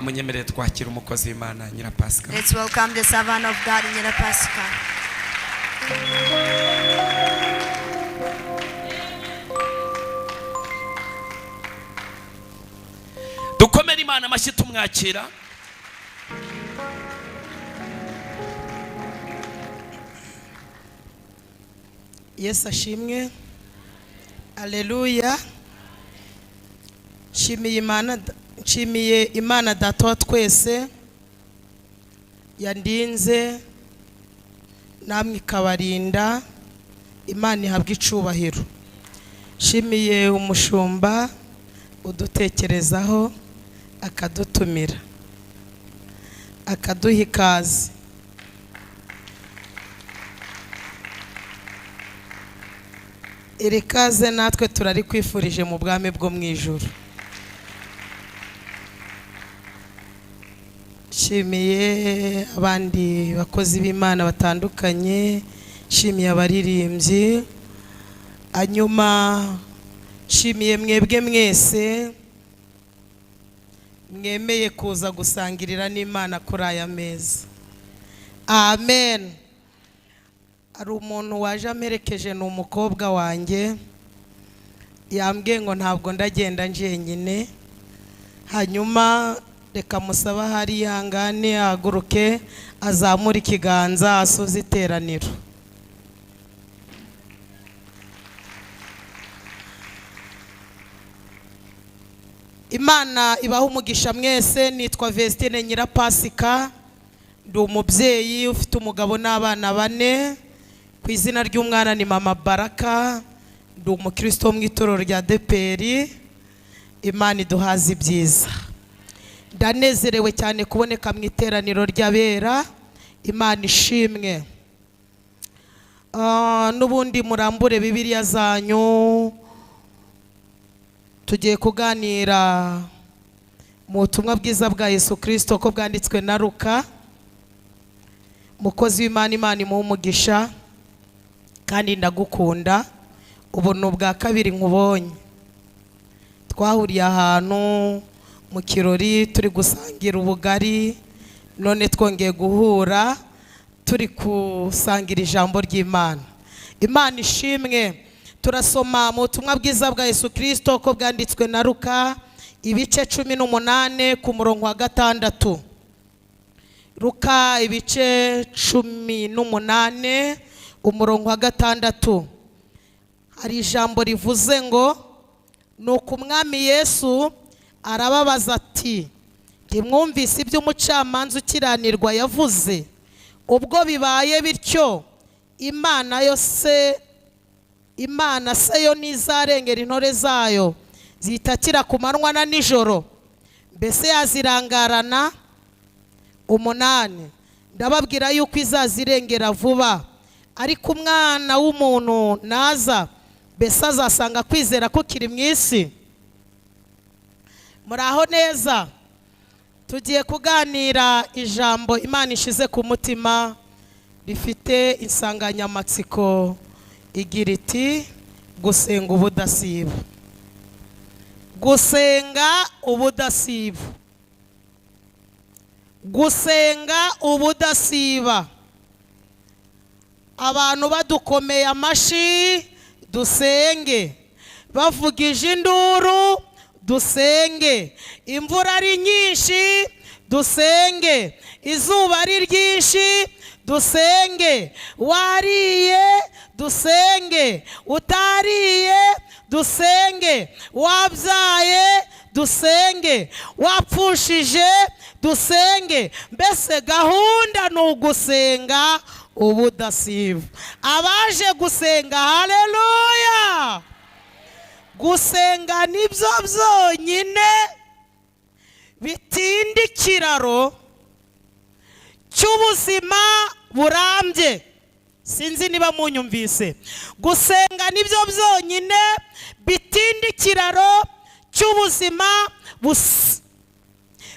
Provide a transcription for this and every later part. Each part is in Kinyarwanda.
Kamunyemerere twakira umukozi w'Imana nyirapasika. Let's welcome the servant of God, nyirapasika. Dukomere Imana amashyi tumwakira. Yesu ashimwe. Haleluya. Nshimiye Imana Data wa twese yandinze namwe ikabarinda. Imana ihabwa icubahiro. Nshimiye umushumba udutekerezaho akadutumira akaduha ikaze. Iri kaze natwe turari kwifurije mu bwami bwo mu ijuru. Nshimiye abandi bakozi b'Imana batandukanye, nshimiye abaririmbyi, hanyuma nshimiye mwebwe mwese mwemeye kuza gusangirira n'Imana kuri aya meza. Amen. Ari umuntu waje amerekeje, ni umukobwa wanjye, yambwiye ngo ntabwo ndagenda njyenyine, hanyuma reka musaba hari yangane ahaguruke azamura ikiganza asoza iteraniro. Imana ibaha umugisha mwese. Nitwa Vestine nyirapasika, ndi umubyeyi ufite umugabo n'abana 4. Ku izina ry'umwana ni mama Baraka, ndi umukristo wo mu itorero rya Deperi. Imana iduhaze ibyiza. Ndanezerewe cyane kuboneka mu iteraniro ry'abera. Imana ishimwe. N'ubundi murambure Bibiliya zanyu, tugiye kuganira mu butumwa bwiza bwa Yesu Kristo ko bwanditswe na Luka. Mukozi w'Imana, Imana imuha umugisha kandi ndagukunda. Ubu ni ubwa kabiri nkubonye. Twahuriye ahantu mu kirori turi gusangira ubugari, none twongeye guhura turi gusangira ijambo ry'Imana. Imana ishimwe. Turasoma mu butumwa bwiza bwa Yesu Kristo ko bwanditswe na Luka, ibice 18 ku murongo wa 6. Luka ibice 18 umurongo wa 6. Hari ijambo rivuze ngo, nuko umwami Yesu arababaza ati, ntimwumvise ibyo umucamanza ukiranirwa yavuze? Ubwo bibaye bityo, Imana se yo nizarengera intore zayo zitakira ku manywa na nijoro? Mbese yazirangarana? 8. Ndababwira yuko izazirengera vuba. Ariko umwana w'umuntu naza, mbese azasanga kwizera ko kiri mu isi? Muraho neza. Tugiye kuganira ijambo Imana ishize ku mutima, rifite insanganyamatsiko igira iti gusenga ubudasiba. Gusenga ubudasiba. Gusenga ubudasiba. Abantu badukomeye amashi, dusenge. Bavugije induru, dusenge. Imvura ari nyinshi, dusenge. Izuba ari ryinshi, dusenge. Wariye, dusenge. Utariye, dusenge. Wabyaye, dusenge. Wapfushije, dusenge. Mbese gahunda ni ugusenga ubudasiba. Abaje gusenga, haleluya. Gusenga nibyo byonyine bitinda ikiraro cy'ubuzima burambye. Sinzi niba munyumvise. Gusenga nibyo byonyine bitinda ikiraro cy'ubuzima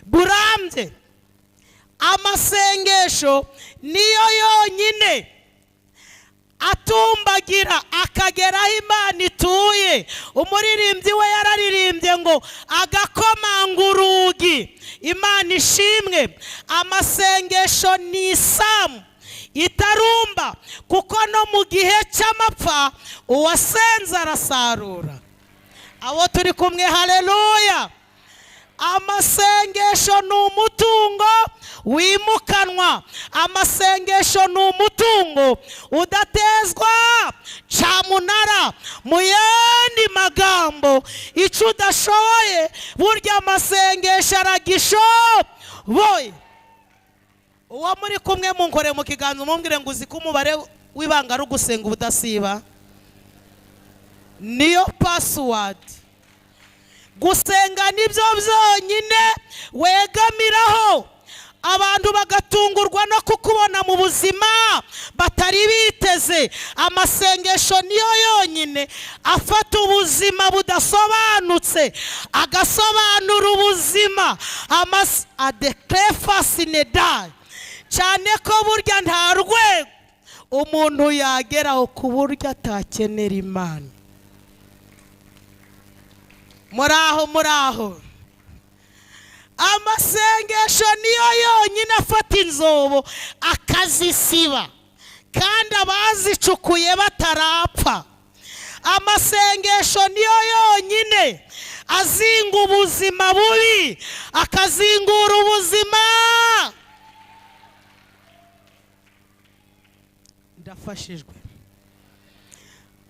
burambye. Amasengesho niyo yonyine atumbagira akagera aho Imana ituye. Umuririmbyi we yararirimbye ngo agakomanga urugi. Imana ishimwe. Amasengesho ni isamu itarumba, kuko no mu gihe cy'amapfa uwasenze arasarura. Abo turi kumwe, haleluya. Amasengesho ni umutungo wimukanwa. Amasengesho ni umutungo udatezwa cyamunara. Mu yandi magambo, icyo udashoboye burya amasengesho aragishoboye. Uwo muri kumwe munkore mu kiganza umumbwire ngo uzi ko umubare w'ibanga ari ugusenga ubudasiba. Niyo password. Gusenga nibyo byonyine wegamiraho abantu bagatungurwa no kukubona mu buzima batari biteze. Amasengesho niyo yonyine afata ubuzima budasobanutse agasobanura ubuzima. Adekrefasinedai cyane ko burya nta rwego umuntu yageraho ku buryo atakenera Imana. Muraho. Amasengesho niyo yonyine afata inzobo akazisiba kandi abazicukuye batarapfa. Amasengesho niyo yonyine azinga ubuzima bubi akazingura ubuzima. Ndafashijwe.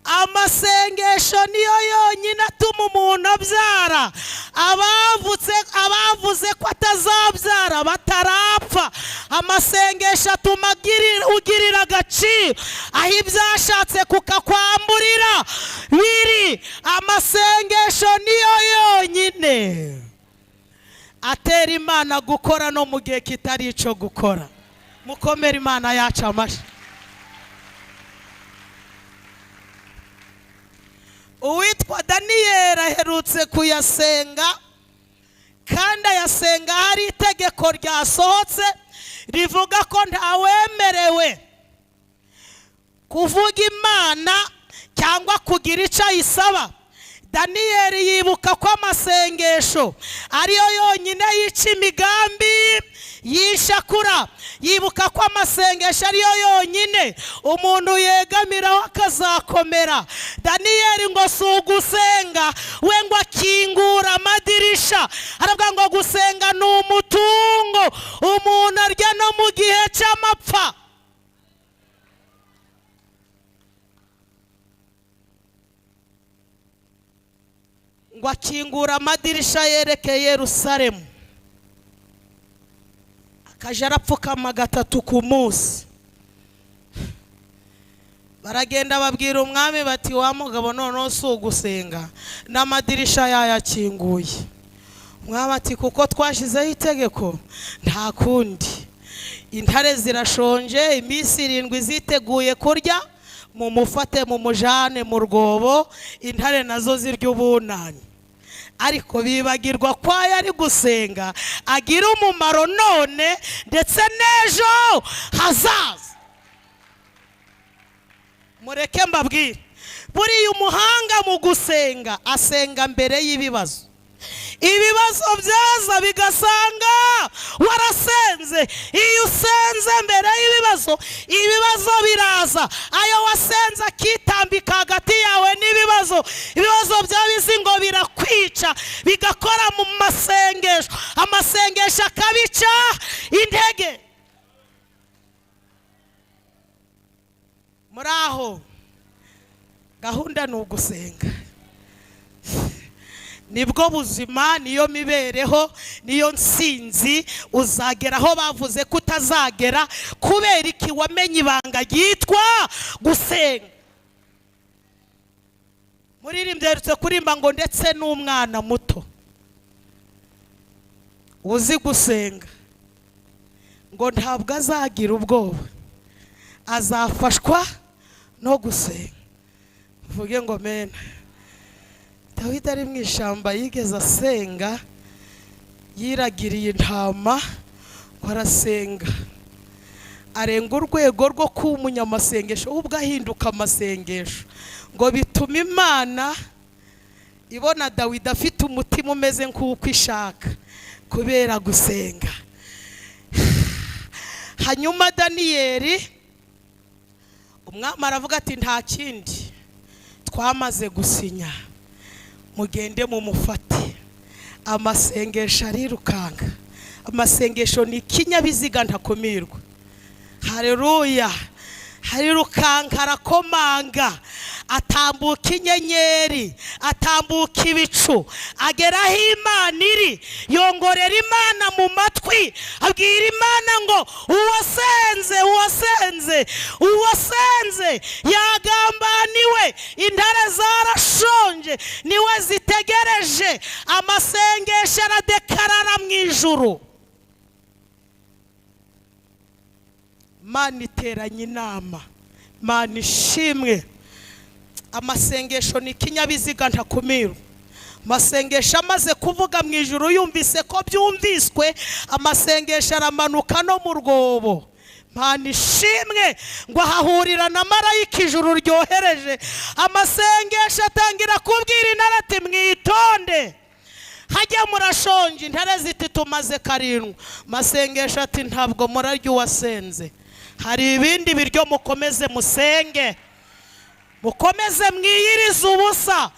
Amasengesho niyo yonyine atuma umuntu abyara. Abavuze ko atazabyara batarapfa. Amasengesho atuma ugirira agaciro aho ibyashatse kukakwamburira biri. Amasengesho niyo yonyine atera Imana gukora no mu gihe kitari icyo gukora. Mukomere Imana yacu amashyi. Uwitwa Daniyeli aherutse kuyasenga, kandi ayasenga hari itegeko ryasohotse rivuga ko ntawemerewe kuvuga Imana cyangwa kugira icyo ayisaba. Daniyeli yibuka ko amasengesho ariyo yonyine yica imigambi yishakura. Yibuka ko amasengesho ariyo yonyine umuntu yegamiraho akazakomera. Daniyeli ngo si ugusenga we ngo akingura amadirisha. Aravuga ngo gusenga ni umutungo umuntu arya no mu gihe cy'amapfa. Ngo akingura amadirisha yerekeye Yerusalemu. Akaja arapfukama 3 ku munsi. Baragenda babwira umwami bati wa mugabo none si ugusenga n'amadirisha yayakinguye. Umwami ati kuko twashizeho itegeko nta kundi. Intare zirashonje, iminsi 7 ziteguye kurya, mumufate mumujane mu rwobo, intare nazo zirya ubunani. Ariko bibagirwa ko yari gusenga agira umumaro none ndetse n'ejo hazaza. Mureke mbabwire, buriya umuhanga mu gusenga asenga mbere y'ibibazo. Ibibazo byaza bigasanga warasenze. Iyo usenze mbere y'ibibazo, ibibazo biraza. Ayo wasenze akitambika hagati yawe n'ibibazo, ibibazo byabizi ngo birakwica bigakora mu masengesho. Amasengesho akabica intege. Muraho, gahunda ni ugusenga. Nibwo buzima, niyo mibereho, niyo nsinzi uzageraho bavuze ko utazagera kubera iki wamenye ibanga ryitwa gusenga. Muririmbye yerutse kurimba ngo ndetse n'umwana muto uzi gusenga ngo ntabwo azagira ubwoba, azafashwa no gusenga. Vuge ngo mena. Dawidi ari mu ishyamba yigeze asenga, yiragiriye intama ngo arasenga. arenga urwego rwo kuba umunyamasengesho ubwo ahinduka amasengesho ngo bituma Imana ibona Dawidi afite umutima umeze nk'uko ishaka kubera gusenga. Hanyuma Daniyeli umwami aravuga ati nta kindi twamaze gusinya, mugende mumufate. Amasengesho arirukanga. Amasengesho ni ikinyabiziga ntakumirwa. Haleluya. Harirukanga arakomanga, atambuka inyenyeri, atambuka ibicu, agera aho Imana iri, yongorera Imana mu matwi, abwira Imana ngo uwasenze yagambaniwe, intare zarashonje, niwe zitegereje. Amasengesho aradekarara mu ijuru. Mana iteranye inama, Mana ishimwe. Amasengesho ni ikinyabiziga ntakumirwa. Amasengesho amaze kuvuga mu ijuru yumvise ko byumviswe, amasengesho aramanuka no mu rwobo. Mana ishimwe ngo ahahurira na marayika ijuru ryohereje. Amasengesho atangira kubwira intare ati mwitonde, hajya murashonje. Intare ziti tumaze 7. Amasengesho ati ntabwo murarya uwasenze, hari ibindi biryo mukomeze musenge, mukomeze mwiyirize ubusa.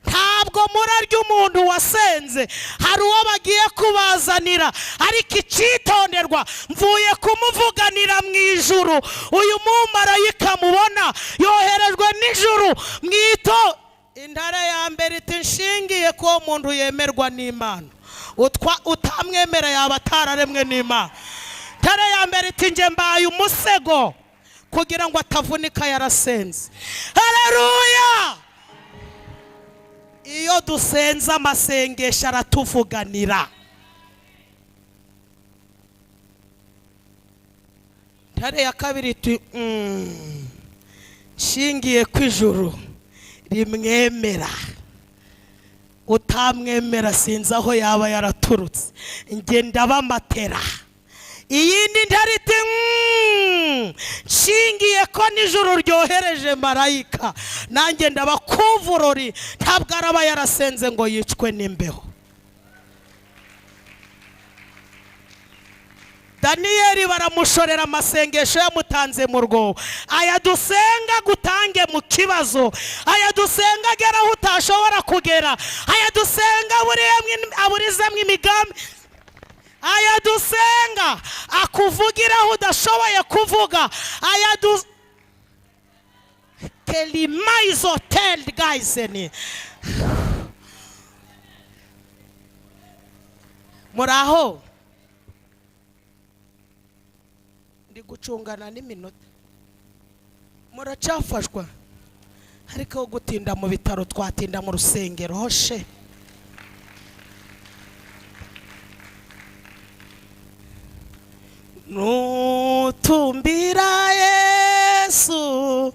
Ntabwo murarya umuntu wasenze, hari uwo bagiye kubazanira. Ariko icyitonderwa, mvuye kumuvuganira mu ijuru. Uyu mumarayika mubona yoherejwe n'ijuru mwito. Intare ya mbere iti nshingiye ko umuntu yemerwa n'Imana, utamwemera yaba atararemwe n'Imana. Intare ya mbere iti nje mbaye umusego kugira ngo atavunika yarasenze. Haleluya. Iyo dusenze amasengesho aratuvuganira. Intare ya kabiri iti nshingiye ku ijuru rimwemera, utamwemera sinzi aho yaba yaraturutse, nge ndabamatera. Iyindi ntare iti nshingiye ko n'ijuru ryohereje marayika, nanjye ndabakuvurori, ntabwo araba yarasenze ngo yicwe n'imbeho. Daniyeli baramushorera, amasengesho yamutanze mu rwobo. Aya dusenga gutange mu kibazo, aya dusenga agera aho utashobora kugera, aya dusenga aburizamwe imigambi, aya dusenga akuvugira aho udashoboye kuvuga, aya kelimaizo tell guys ni muraho. Ndi gucungana n'iminota, muracafashwa. Ariko gutinda mu bitaro twatinda mu rusengero hoshe. Nutumbira Yesu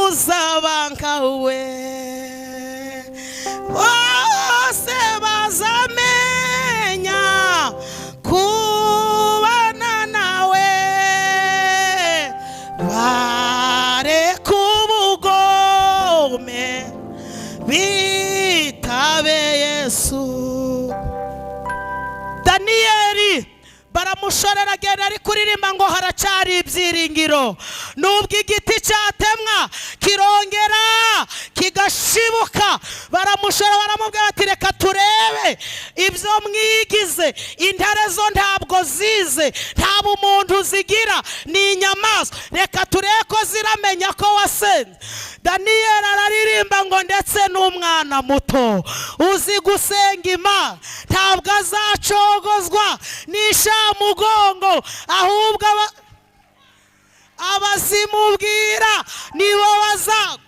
uzabankawe, bose bazamenya kubana nawe, bareka ubugome bitabe Yesu. Daniyeli baramushorera, agenda ari kuririmba ngo haracari ibyiringiro. Nubwo igiti cyatemwa kirongera kigashibuka. Baramushora, baramubwira ati reka turebe ibyo mwigize. Intare zo ntabwo zize, nta bumuntu zigira, ni inyamaswa. Reka turebe ko ziramenya ko wasenze. Daniyeli araririmba ngo ndetse n'umwana muto uzi gusenga Imana ntabwo azacogozwa n'ishamugongo, ahubwo abazimubwira nibo baza.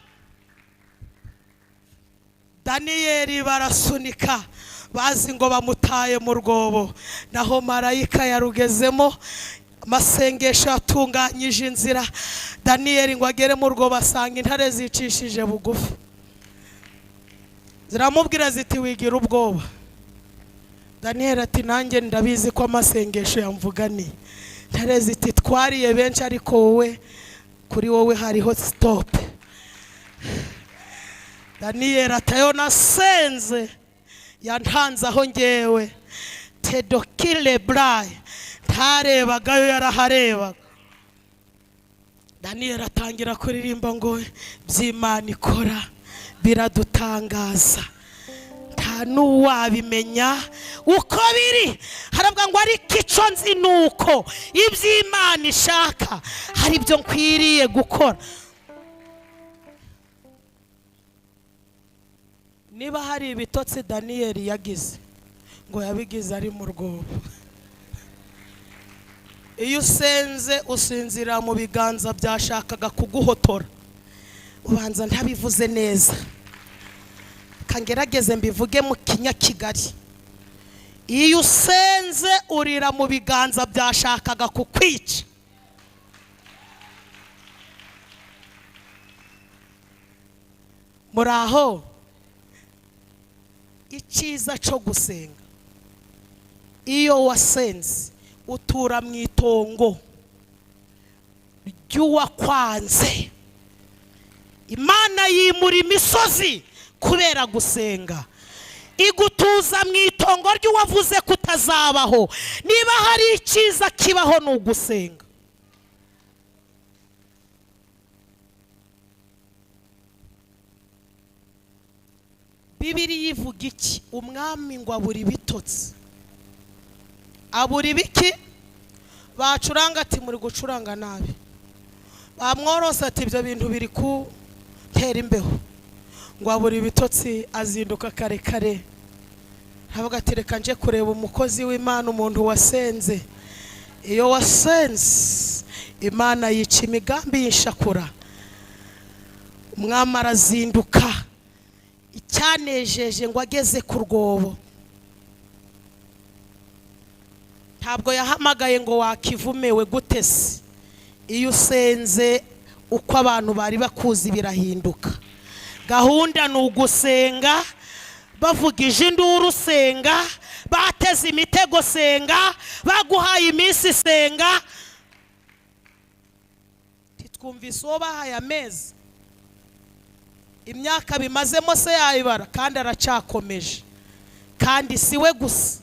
Daniyeli barasunika, bazi ngo bamutaye mu rwobo, naho marayika yarugezemo. Amasengesho atunganyije inzira. Daniyeli ngo agere mu rwobo, asanga intare zicishije bugufi, ziramubwira ziti wigira ubwoba. Daniyeli ati nanjye ndabizi ko amasengesho yamvuganiye, ntarezi iti twariye benshi ariko wowe kuri wowe hariho stop. Daniel atayo nasenze yantanze aho ngewe tedokile braille ntarebagayo yaraharebaga. Daniel atangira kuririmba ngo by'Imana ikora biradutangaza nta n'uwabimenya uko biri. Harabwa ngo ariko icyo nzi nuko iby'Imana ishaka hari ibyo nkwiriye gukora. Niba hari ibitotsi Daniel yagize ngo yabigize ari mu rwobo. Iyo usenze usinzira mu biganza byashakaga kuguhotora, ubanza ntabivuze neza, kangerageze mbivuge mu Kinyakigali. Iyo usenze urira mu biganza byashakaga kukwica. Muraho icyiza cyo gusenga, iyo wasenze utura mu itongo ry'uwakwanze. Imana yimura imisozi kubera gusenga, igutuza mu itongo ry'uwavuze kutazabaho. Niba hari icyiza kibaho ni ugusenga. Bibiliya ivuga iki? Umwami ngo abura ibitotsi. Abura ibiki? Bacuranga ati muri gucuranga nabi. Bamworose ati ibyo bintu biri kutera imbeho. Ngo abura ibitotsi azinduka kare kare. Havuga ati reka nje kureba umukozi w'Imana, umuntu wasenze. Iyo wasenze Imana yica imigambi y'inshakura. Umwami arazinduka. Icyanejeje ngo ageze ku rwobo, ntabwo yahamagaye ngo wakivumewe gute se. Iyo usenze uko abantu bari bakuzi birahinduka. Gahunda ni ugusenga, bavugije induru senga, bateze imitego senga, baguhaye iminsi senga. Titwumvise uwo bahaye amezi, imyaka bimazemo se yayibara, kandi aracyakomeje. Kandi siwe gusa,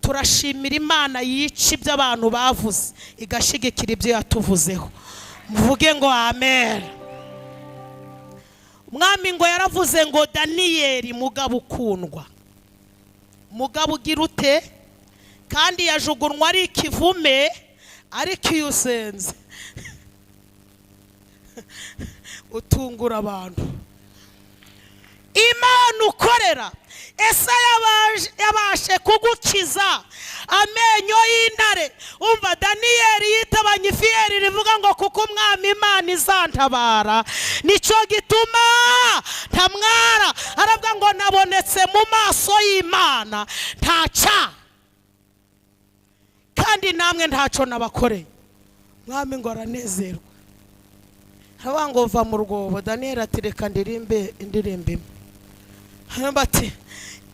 turashimira Imana yica ibyo abantu bavuze igashigikira ibyo yatuvuzeho. Muvuge ngo amen. Umwami ngo yaravuze ngo Daniel mugabo ukundwa, mugabo ugira ute, kandi yajugunwa ari ikivume, ariko iyo usenze utungura abantu. Imana ukorera ese yabashe kugukiza amenyo y'intare. Umva Daniel yitabanye ifiyeri rivuga ngo kuko umwami Imana izantabara nicyo gituma ntamwara. Aravuga ngo nabonetse mu maso y'Imana ntaca, kandi namwe ntaco nabakoreye. Mwami ngo aranezerwa. Haba ngo va mu rwobo. Daniel ati reka ndirimbe indirimbe. Hamba ati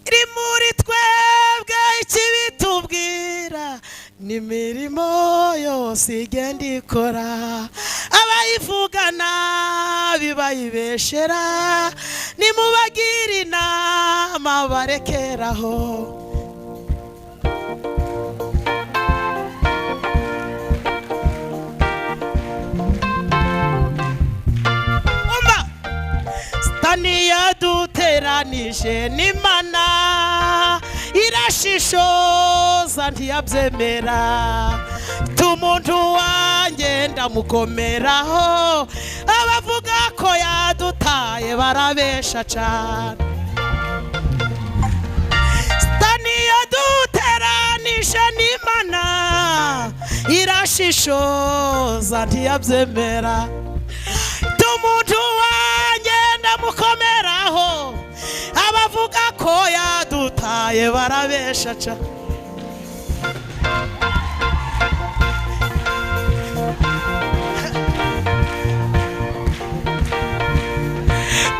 iri muri twebwe ikibitubwira n'imirimo yose igenda ikora, abayivugana bibayibeshera, nimubagire inama barekeraho. Niyaduteranije n'Imana irashishoza ntiyabyemera. Tumuntu wanjye ndamukomeraho, abavuga ko yadutaye barabesha cyane. Niyaduteranije n'Imana irashishoza ntiyabyemera. Tumuntu wanjye ndamukomeraho, abavuga ko yadutaye barabesha cyane.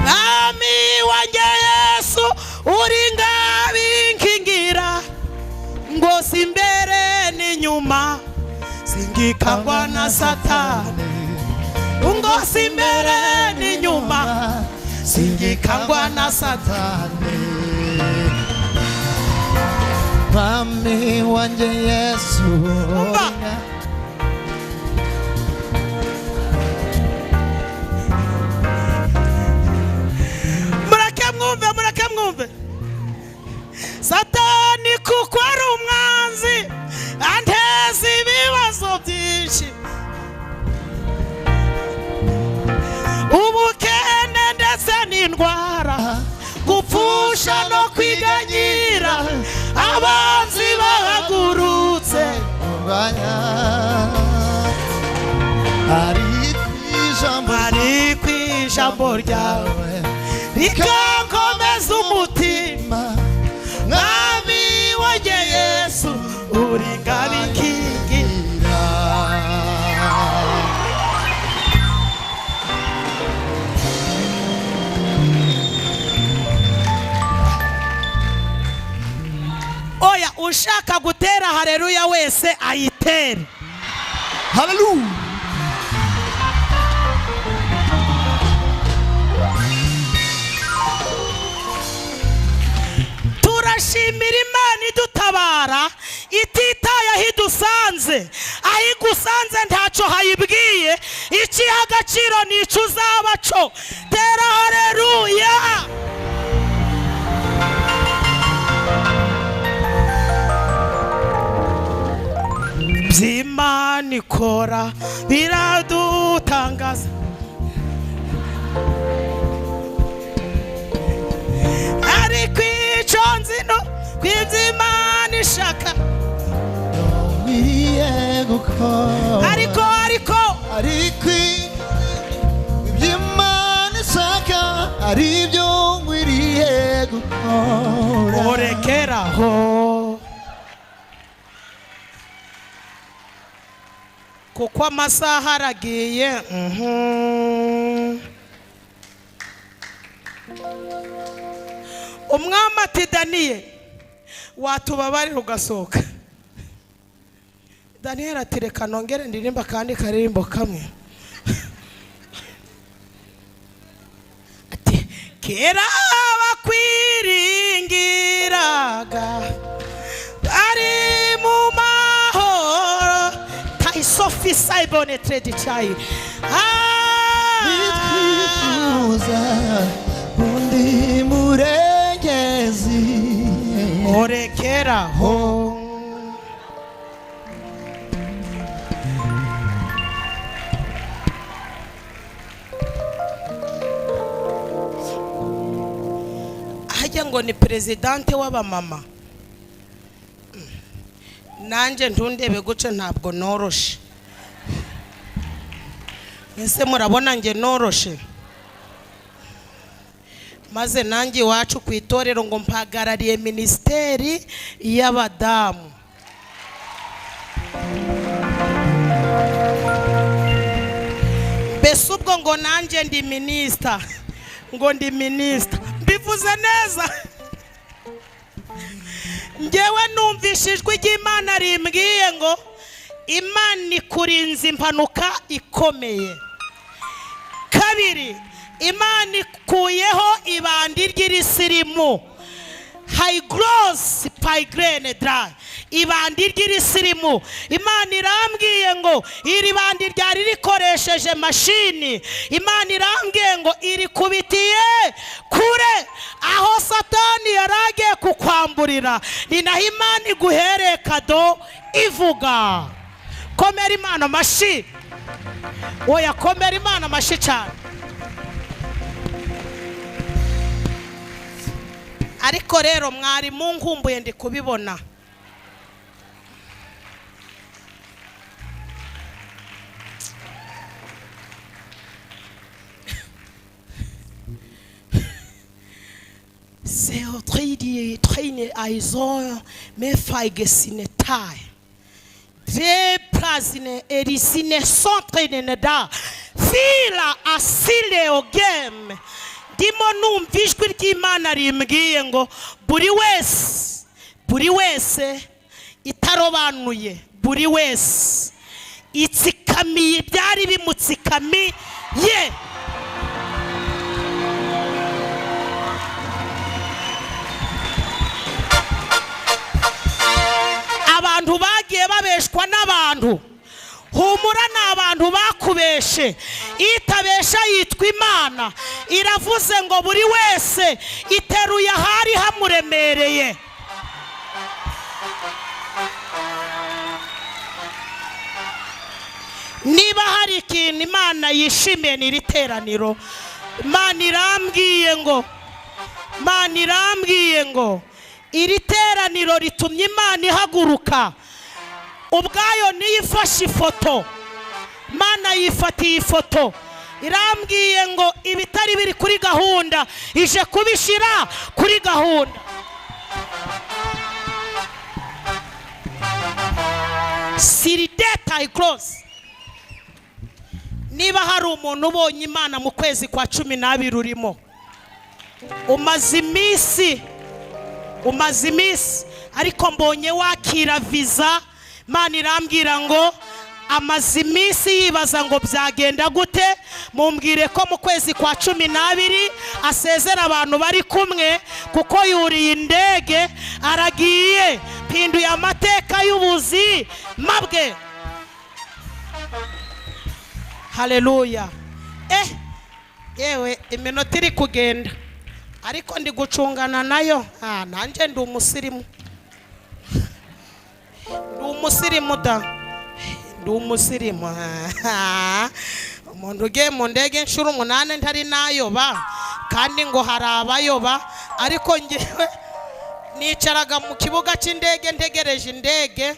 Mwami wanjye Yesu uri ngabinkingira, ngo simbere ni n'inyuma singikangwa na satani ungosi imbere n'inyuma singikangwa na satani Mwami wanje Yesu murake mwumve satani kuko ari umwanzi anteza ibibazo byinshi ubukene ndetse n'indwara gupfusha no kwiganyira abanzi bahagurutse ari kw'ijambo ryawe rikankomeza umutima Mwami wanjye Yesu uri ngabikingira oya ushaka gutera haleluya wese ayitere Hallelujah turashimira Imana idutabara ititaye aho idusanze aho igusanze ntacyo hayibwiye ikiha agaciro n'icyo uzaba cyo tera haleluya by'Imana ikora biradutangaza ariko icyo nzi no kw'iby'Imana ishaka ariko iby'Imana ishaka ari byo nkwiriye gukora urekeraho kuko amasaha aragiye umwami ati Daniel watubabarira ugasohoka Daniel ati reka nongere ndirimba kandi karirimbo kamwe ati kera bakwiringiraga ari mu mahoro taisofi saibone trade chai nitwifuza undi murengezi orekeraho hajya ngo ni presidente w'abamama nanje ntundebe guce ntabwo noroshe ese murabona nge noroshe maze nanjye iwacu ku itorero ngo mpagarariye ministeri y'abadamu mbese ubwo ngo nanjye ndi minister ngo ndi minister mbivuze neza ngewe numvishijwe iry'Imana rimbwiye ngo Imana ikurinze impanuka ikomeye kabiri Imana ikuyeho ibandi ry'isirimu high gross pigrene dry ibandi ry'isirimu Imana irambwiye ngo iri bandi ryari rikoresheje mashini Imana irambwiye ngo iri kubitiye kure aho satani yaragiye kukwamburira ni naho Imana iguhereye kado ivuga komera Imana mashi oya komera Imana mashi cyane ariko rero mwari munkumbuye ndi kubibona c'est traîner aizon me faigessine tai de plazine erisine sontraine da fila asile o game ndimo numva ijwi ry'Imana rimbwiye ngo buri wese itarobanuye buri wese itsikamiye byari bimutsikamiye. Abantu bagiye babeshwa n'abantu, humura n'abantu bakubeshe. Itabesha yitwa Imana, iravuze ngo buri wese iteruye ahari hamuremereye. Niba hari ikintu Imana yishimiye ni iri teraniro. Imana irambwiye ngo iri teraniro ritumye Imana ihaguruka ubwayo niyifashe ifoto. Imana yifatiye ifoto, irambwiye ngo ibitari biri kuri gahunda ije kubishira kuri gahunda. Sirideta iclose. Niba hari umuntu ubonye Imana mu kwezi kwa 12 urimo, umaze iminsi ariko mbonye wakira visa. Imana irambwira ngo amaze iminsi yibaza ngo byagenda gute. Mumbwire ko mu kwezi kwa 12 asezera abantu bari kumwe, kuko yuriye indege aragiye, pinduye amateka y'ubuzima bwe. Haleluya. Yewe iminota iri kugenda ariko ndi gucungana nayo. Nanjye ndi umusirimu. Umuntu ugiye mu ndege inshuro 8 ntari nayoba, kandi ngo hari abayoba. Ariko ngewe nicaraga mu kibuga cy'indege ntegereje indege,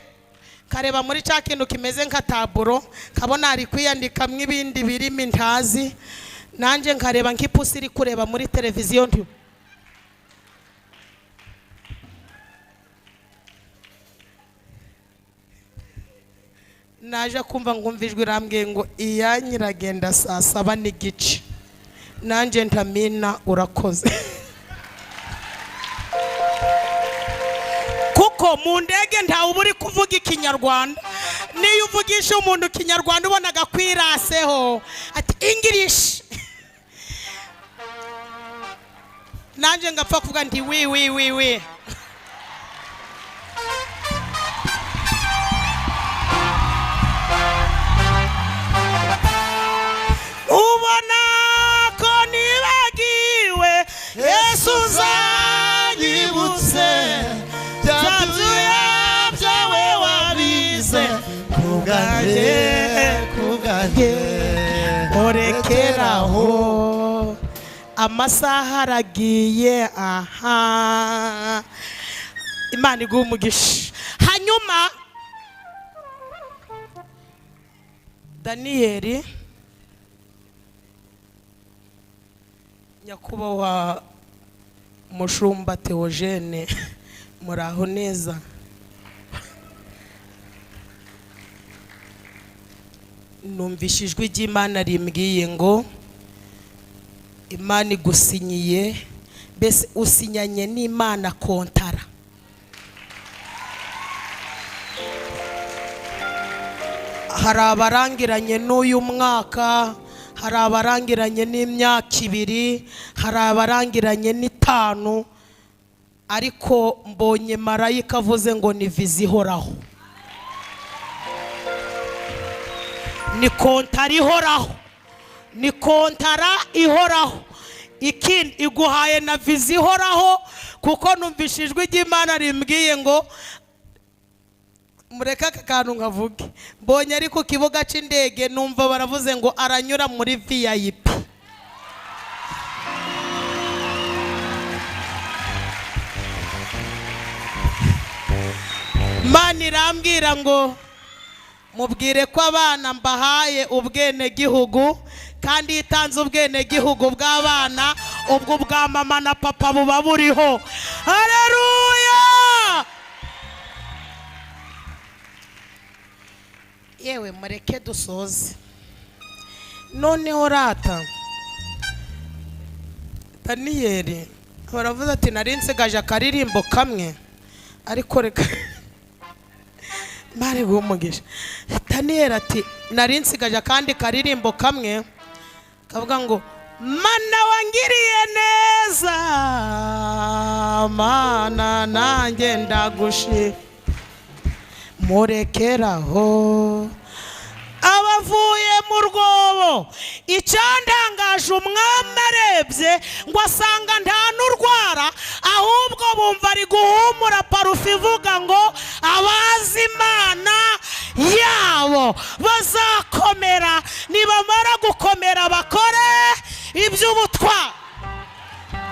kareba muri cya kintu kimeze nka taburo, kabona ari kwiyandikamwe ibindi birimo ntazi, nanjye nkareba nk'ipusi iri kureba muri televiziyo. Nti naje kumva ngumvijwe irambwiye ngo iyanyiragenda saa 7:15. Nanjye ntamina urakoze. Kuko mu ndege ntawe uri kuvuga ikinyarwanda. Niyo uvugisha umuntu ikinyarwanda ubonaga kwiraseho ati English. Nanjye ngapfa kuvuga nti wi. Ubona ko nibagiwe Yesu uzanyibutse, byatuye byawe wabize kubwanjye orekeraho. Amasaha aragiye. Imana iguha umugisha. Hanyuma Daniyeli, nyakubahwa mushumba Theogene, muraho neza. Numvishijwe ry'Imana rimbwiye ngo Imana igusinyiye, bese usinyanye n'Imana kontara. Hari abarangiranye n'uyu mwaka, hari abarangiranye n'imyaka 2, hari abarangiranye n'5, ariko mbonye marayika avuze ngo ni viza ihoraho. Ni kontara ihoraho, ni kontara ihoraho. Ikindi iguhaye na viza ihoraho, kuko numvishijwe ry'Imana rimbwiye ngo mureka akantu nkavuge. Mbonye ari ku kibuga cy'indege numva baravuze ngo aranyura muri VIP. Imana irambwira ngo mubwire ko abana mbahaye ubwene gihugu, kandi itanze ubwene gihugu bw'abana, ubwo bwa mama na papa buba buriho. Haleluya. Yewe mureke dusoze noneho rata. Daniyeli baravuze ati nari nsigaje akaririmbo kamwe, ariko reka Mare umugisha. Daniel ati nari nsigaje kandi karirimbo kamwe kavuga ngo mana wangiriye neza mana nanjye ndagushima murekeraho abavuye mu rwobo icyandangaje umwami arebye ngo asanga nta n'urwara ahubwo bumva ari guhumura parufe ivuga ngo abazi imana yabo bazakomera nibamara gukomera bakore iby'ubutwari.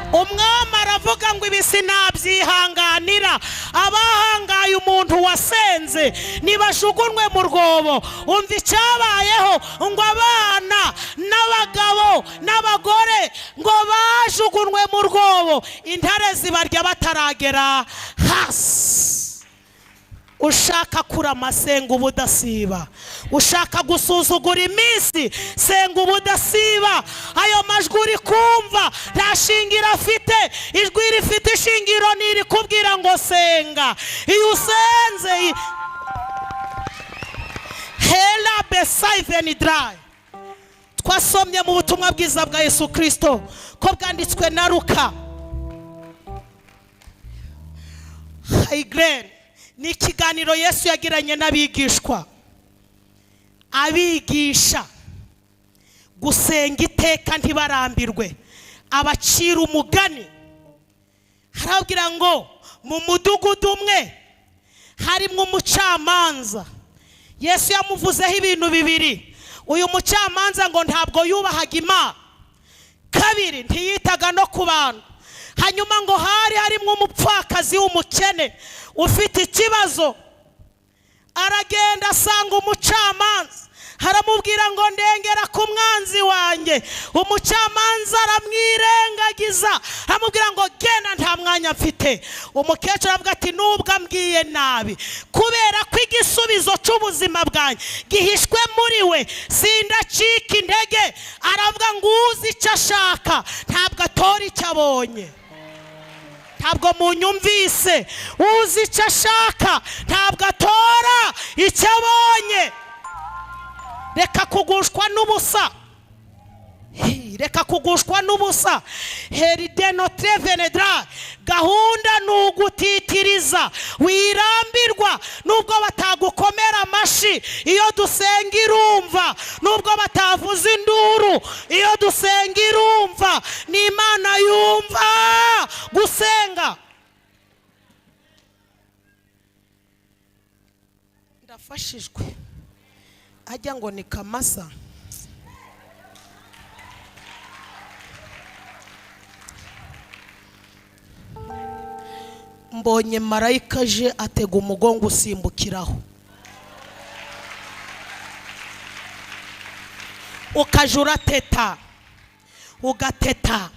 Umwami aravuga ngo ibi sinabyihanganira abahangaye umuntu wasenze nibashugunwe mu rwobo. Umva icyabayeho ngo abana n'abagabo n'abagore ngo bajugunwe mu rwobo intare zibarya bataragera hasi. Ushaka kurama senga ubudasiba, ushaka gusuzugura iminsi senga ubudasiba. Ayo majwi uri kumva nta shingiro afite, ijwi rifite ishingiro niri kubwira ngo senga. Iyo usenze hela besayiveni dry. Twasomye mu butumwa bwiza bwa Yesu Kristo ko bwanditswe na Luka. Haigren ni ikiganiro Yesu yagiranye n'abigishwa, abigisha gusenga iteka ntibarambirwe, abacira umugani. Harabwira ngo mu mudugudu umwe harimo umucamanza. Yesu yamuvuzeho ibintu bibiri. Uyu mucamanza ngo ntabwo yubahaga Imana, kabiri ntiyitaga no ku bantu. Hanyuma ngo harimo umupfakazi w'umukene ufite ikibazo. Aragenda asanga umucamanza, haramubwira ngo ndengera ku mwanzi wanjye. Umucamanza aramwirengagiza, aramubwira ngo genda nta mwanya mfite. Umukecuru avuga ati nubwo ambwiye nabi, kubera ko igisubizo cy'ubuzima bwanjye gihishwe muri we sindacika intege. Aravuga ngo uzi icyo ashaka ntabwo atora icyo abonye. Ntabwo munyumvise, uzi icyo ashaka ntabwo atora icyo abonye. Reka kugushwa n'ubusa, reka kugushwa n'ubusa. Heride notre venedra, gahunda n'ugutitiriza, wirambirwa nubwo batagukomera amashi. Iyo dusenga irumva nubwo batavuza induru, iyo dusenga irumva. Ni Imana yumva gusenga. Ndafashijwe ajya ngo ni Kamasa. Mbonye marayika aje atega umugongo usimbukiraho, ukaje urateta ugateta,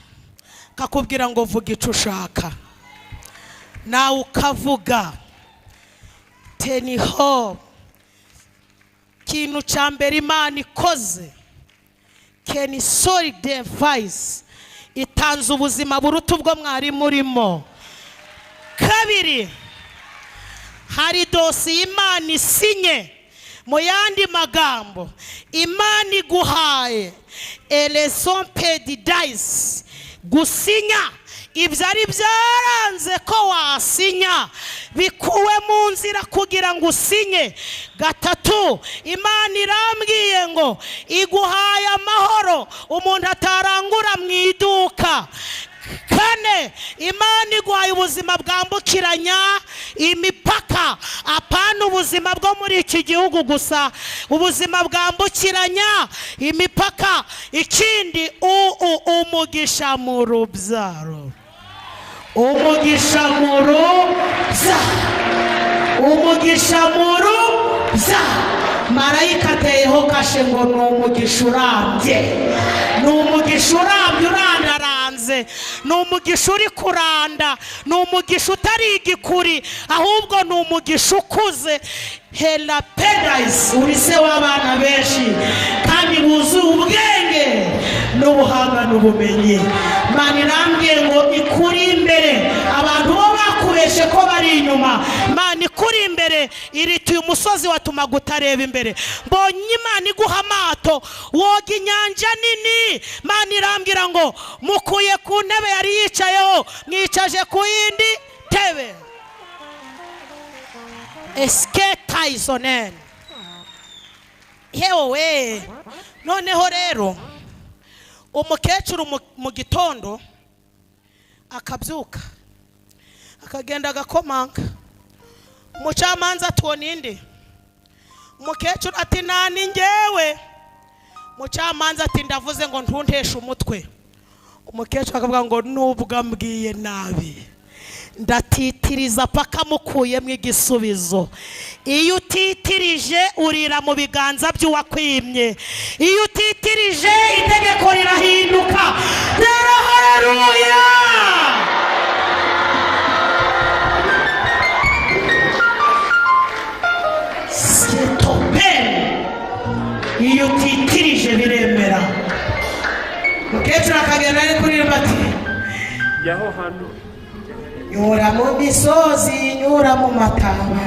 kakubwira ngo vuga icyo ushaka, nawe ukavuga. Teniho kintu cya mbere Imana ikoze, keni sori device, itanze ubuzima buruta ubwo mwari murimo. Kabiri, hari dosi Imana isinye. Mu yandi magambo, Imana iguhaye eleson pedidais, gusinya ibyari byaranze ko wasinya bikuwe mu nzira kugira ngo usinye. Gatatu, Imana irambwiye ngo iguhaye amahoro umuntu atarangura mu iduka. Kane, Imana iguhaye ubuzima bwambukiranya imipaka, apana ubuzima bwo muri iki gihugu gusa, ubuzima bwambukiranya imipaka. Ikindi, umugisha mu rubyaro, umugisha mu rubyaro, umugisha mu rubyaro. Marayika ateyeho kashe ngo ni umugisha urambye, ni umugisha urambye urandaranze, ni umugisha uri kuranda, ni umugisha utari igikuri, ahubwo ni umugisha ukuze. Hela pedais, uri se w'abana benshi kandi buzuye ubwenge n'ubuhanga n'ubumenyi. Imana irambwiye ngo ikuri imbere, abantu bo bakubeshe ko bari inyuma, Imana ikuri imbere irituye umusozi watuma gutareba imbere. Mbonye Imana iguha amato woga inyanja nini. Imana irambwira ngo mukuye ku ntebe yari yicayeho mwicaje ku yindi tebe. Esketa isonen. Yewe noneho rero umukecuru mu gitondo akabyuka akagenda agakomanga. Umucamanza tuoninde. Umukecuru ati nani ngewe. Umucamanza ati ndavuze ngo ntunteshe umutwe. Umukecuru akavuga ngo nubwo ambwiye nabi ndatitiriza paka mukuyemo igisubizo. Iyo utitirije urira mu biganza by'uwakwimye. Iyo utitirije itegeko rirahinduka. Haleluya. Iyo utitirije biremera. Mukecuru akagenda ari kuririmba ati yaho hano nyura mu misozi nyura mu mataba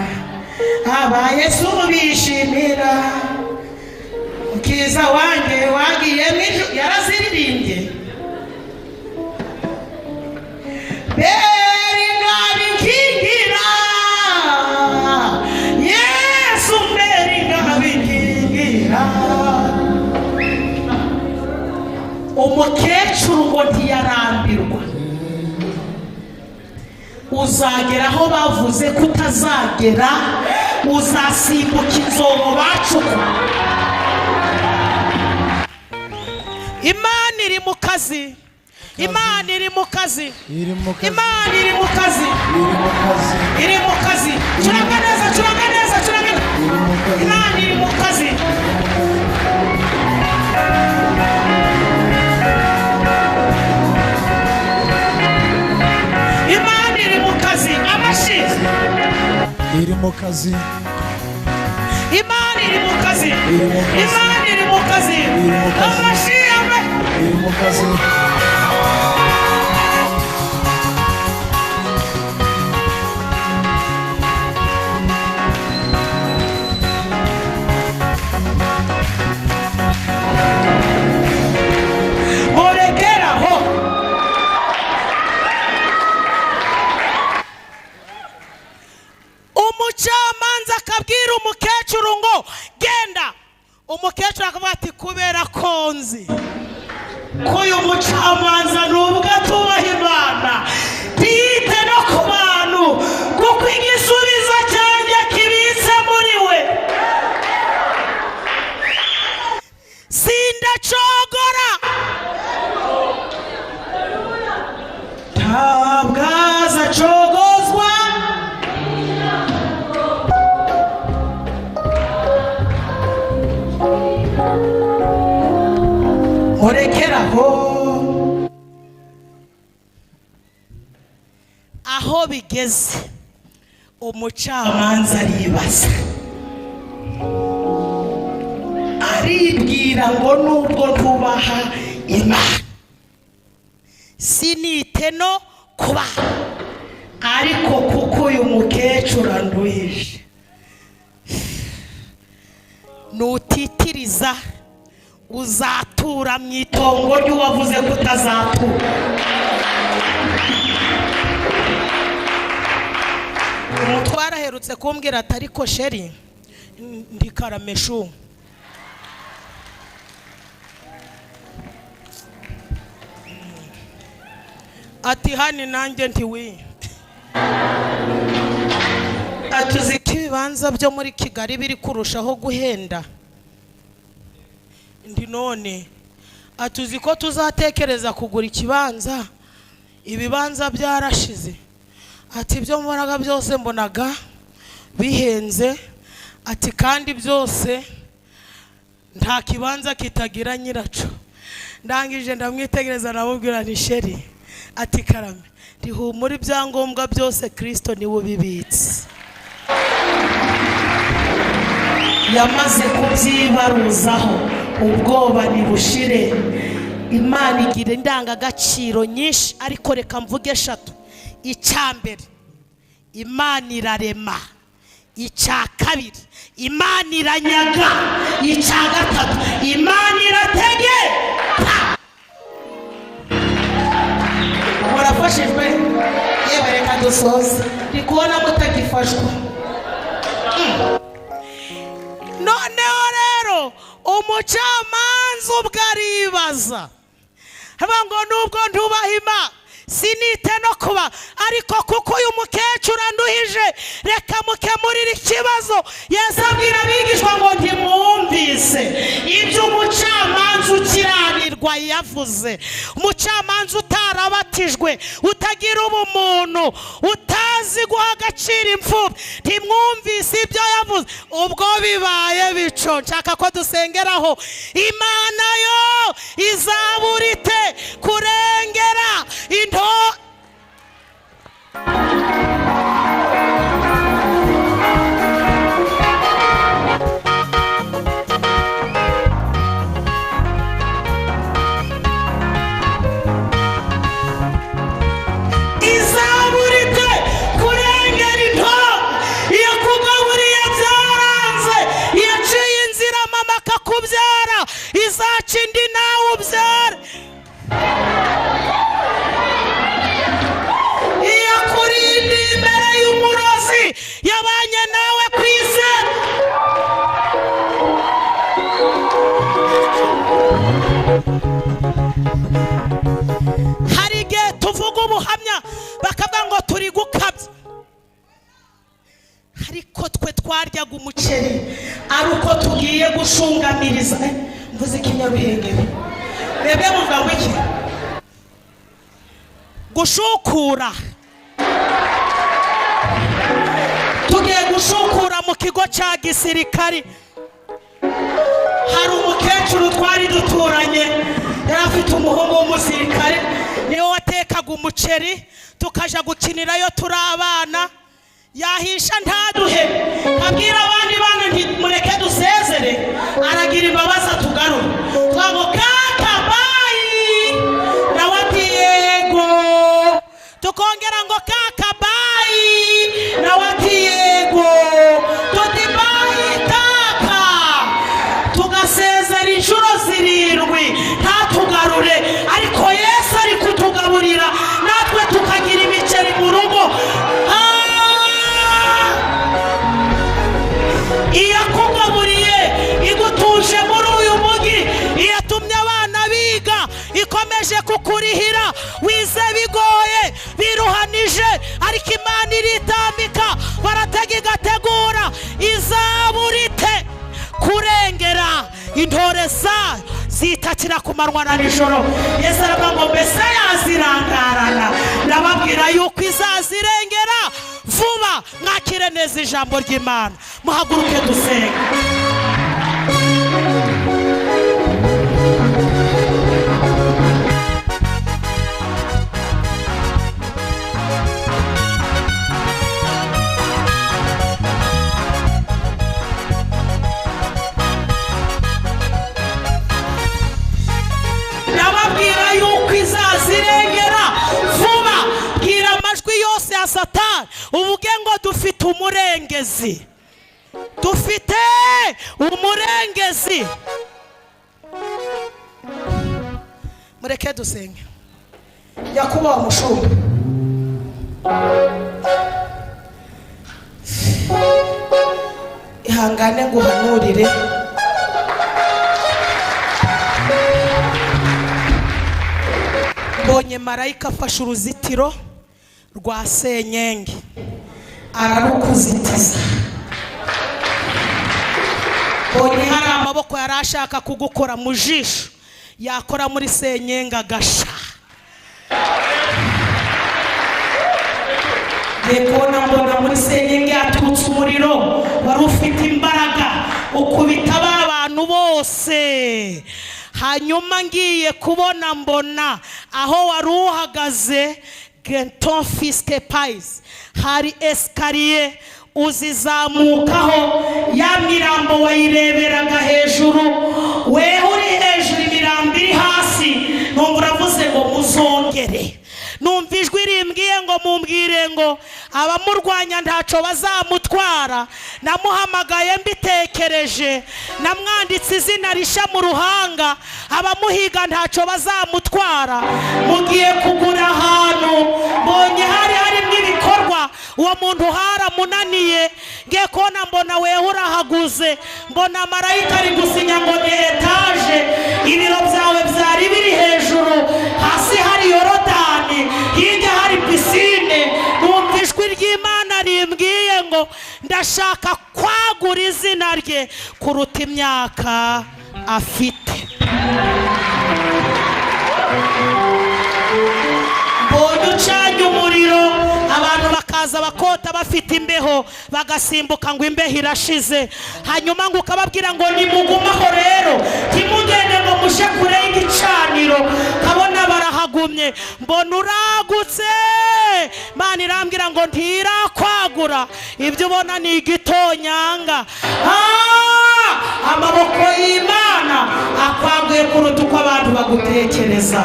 aba Yesu bishimira ukiza wanjye wagiye mwijuru. Yaraziririmbye beri nabinkingira Yesu beri nabinkingira. Umukecuru ngo ntiyarambirwa. Uzagera aho bavuze kutazagera. Uzasimbuka inzobo bacuka. Imana iri mu kazi. Imana iri mu kazi. Imana iri mu kazi. Iri mu kazi. Curanga neza, curanga neza, curanga. Imana iri mu kazi. Imana iri mu kazi. Amashi. Iri mu kazi. Imana iri mu kazi. Imana iri mu kazi. Amashi ame. Iri mu kazi. Umucamanza akabwira umukecuru ngo genda. Umukecuru akavuga ati kubera konzi ko uyu mucamanza nubwo atubaha Imana bite no ku bantu kuko igisubizo cyanjye kibitse muri we. Sindacogora ntabwo azacogozwa. Orekeraho aho bigeze umucamanza aribaza aribwira ngo nubwo ntubaha Imana sinite no kuba ariko kuko uyu mukecuru anduhije nutitiriza uzatura mu itongo ry'uwavuze ko utazatura. Umutwara aherutse kumbwira ati ariko sheri ndi karameshu ati hani nanjye ntiwi atuzi ko ibibanza byo muri Kigali biri kurushaho guhenda. Ndi none atuzi ko tuzatekereza kugura ikibanza. Ibibanza byarashize. Ati byo mbonaga byose mbonaga bihenze. Ati kandi byose nta kibanza kitagira nyiraco. Ndangije ndamwitegereza nabubwira ni sheri ati karame ndihumura ibyangombwa byose Kristo niwe ubibitse. Yamaze kubyibaruzaho ubwoba nibushire. Imana igira indangagaciro nyinshi ariko reka mvuge eshatu. Icyambere Imana irarema icya kabiri Imana iranyaga, icya gatatu Imana irategeka. Murafashijwe? Yewe reka dusoze, ndi kubona mutagifashwa. Noneho rero umucamanza ubwo aribaza, haba ngo nubwo ntubaha Imana sinite no kuba, ariko kuko uyu mukecuru anduhije reka mukemurire ikibazo. Yesu abwira abigishwa ngo ntimwumvise ibyo umucamanza ukiranirwa yavuze. Umucamanza utarabatijwe, utagira ubumuntu, utazi guha agaciro imfubyi, ntimwumvise ibyo yavuze. Ubwo bibaye bico, nshaka ko dusengeraho Imana yo izaburite kurengera into izaburite kurengera into yakugaburiye byaranze, yaciye inzira mama akakubyara, izaca indi nawe ubyara. Iyakurindi imbere y'umurozi yabanye nawe ku isi. Hari igihe tuvuga ubuhamya bakavuga ngo turi gukabya, ariko twe twaryaga umuceri ari uko tugiye gushungamiriza. Mvuze ikinyaruhengeri, bebe muvuga ngo iki? Gushukura. Tugiye gushukura mu kigo cya gisirikari. Hari umukecuru twari duturanye, yari afite umuhungu w'umusirikare, niwe watekaga umuceri tukaja gukinirayo turi abana. Yahisha ntaduhe, abwira abandi bana nti mureke dusezere, aragira imbabazi atugarura. Twago kaka bayi, nawe ati yego. Tukongera ngo kaka bayi, nawe ati yego. Tuti bayi kaka, tugasezera inshuro 7 ntatugarure, ariko Yesu ari kutugaburira natwe tukagira imiceri mu rugo. Iyakugaburiye igutuje muri uyu mugi, iyatumye abana biga, ikomeje kukurihira, wize bigoye biruhanije, ariko Imana iritambika, baratega igategura, izaburite kurengera intore zayo zitakira ku manywa na nijoro. Yesu aravuga ngo mbese yazirangarana? Ndababwira yuko izazirengera vuba. Mwakire neza ijambo ry'Imana, muhaguruke dusenge. Ndababwira yuko izazirengera vuba. Bwira amajwi yose ya Satani uvuge ngo dufite umurengezi, dufite umurengezi. Mureke dusenge. Yakuba umushumba, ihangane nguhanurire. Mbonye marayika afashe uruzitiro rwa senyenge ararukuzitiza. Mbonye hari amaboko yari ashaka kugukora mu jisho, yakora muri senyenge agasha. Ndekona mbona muri senyenge yatutse umuriro wari ufite imbaraga, ukubita abantu bose. Hanyuma ngiye kubona mbona aho wari uhagaze Genton Fiske Pais hari escalier uzizamukaho, ya mirambo wayireberaga hejuru, we uri hejuru imirambo iri hasi. Numva uravuze ngo muzongere. Numva ijwi rimbwiye ngo mumbwire ngo abamurwanya ntaco bazamutwara. Namuhamagaye mbitekereje, namwanditse izina risha mu ruhanga, abamuhiga ntaco bazamutwara. Mugiye kugura ahantu mbonye harimo ibikorwa, uwo muntu haramunaniye, ngiye kubona mbona wewe urahaguze, mbona marayika ari gusinya ngo ni etaje, ibiro byawe byari biri hejuru, hasi hari Yorodani, hirya hari pisine. Numva ijwi ry'Imana rimbwiye ngo ndashaka kwagura izina rye kuruta imyaka afite. Mbonye ucanye umuriro, abantu bakaza bakota bafite imbeho, bagasimbuka ngo imbeho irashize. Hanyuma ngo ukababwira ngo nimugumaho rero, ntimugende ngo mushe kure y'igicaniro. Kabona barahagumye, mbona uragutse. Imana irambwira ngo ntirakwagura, ibyo ubona ni igitonyanga. Amaboko y'Imana akwaguye kuruta uko abantu bagutekereza.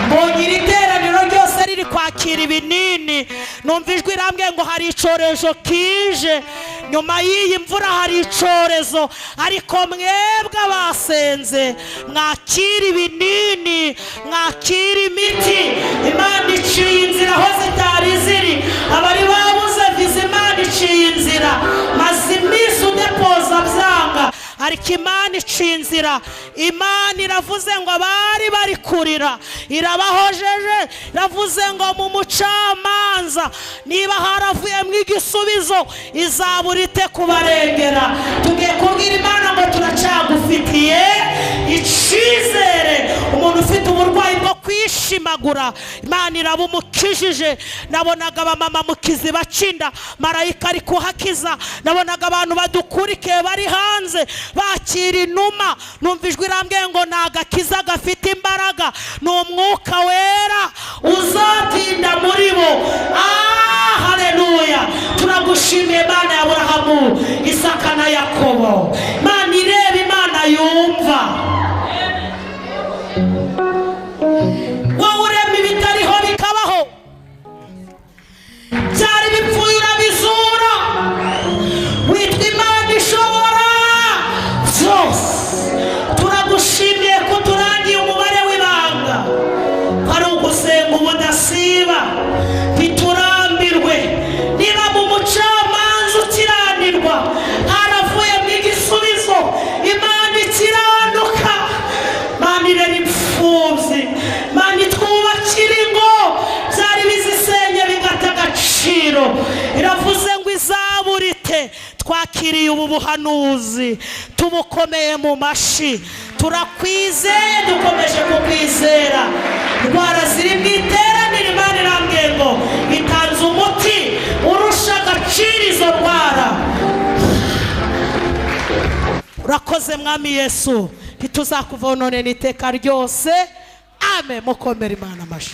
Mbonye iri teraniro ryose riri kwakira ibinini. Numva ijwi irambwiye ngo hari icorezo kije, nyuma y'iyi mvura hari icorezo, ariko mwebwe abasenze mwakira ibinini, mwakira imiti. Imana iciye inzira aho zitari ziri, abari babuze viza Imana iciye inzira, maze iminsi udepoza byanga, ariko Imana iciye inzira. Imana iravuze ngo abari bari kurira irabahojeje, iravuze ngo mu mucamanza niba haravuyemo igisubizo izaburite kubarengera. Tugiye kubwira Imana ngo turacagufitiye icizere. Umuntu ufite uburwayi bwo kwishimagura, Imana irabumukijije. Nabonaga abamama mu kiziba cinda, marayika ari kuhakiza. Nabonaga abantu badukurikiye bari hanze bakira inuma. Numva ijwi irambwiye ngo nagakiza gafite imbaraga, ni umwuka wera uzatinda muri bo. Haleluya! Turagushimiye Imana ya Aburahamu, Isaka na Yakobo. Imana ireba, Imana yumva. Wowe urema ibitariho bikabaho, byari bipfuye urabizura. Witwa Imana ishobora byose. Turagushimiye ko turangiye umubare w'ibanga, ari ugusenga ubudasiba, ntiturambirwe. Niba mu mucamanza ukiranirwa, haravuyemo igisubizo, Imana ikiranuka. Imana irera imfubyi, Imana itwubakira ingo byari bizisenye bigata agaciro. Iravuze ngo izaburite. Twakiriye ubu buhanuzi, tubukomeye mu mashi. Turakwizeye, dukomeje kukwizera. Indwara ziri mu iteraniro, Imana irambwiye ngo itanze umuti urusha agaciro izo ndwara. Urakoze Mwami Yesu, ntituzakuvononera iteka ryose. Amen. Mukomere Imana amashi.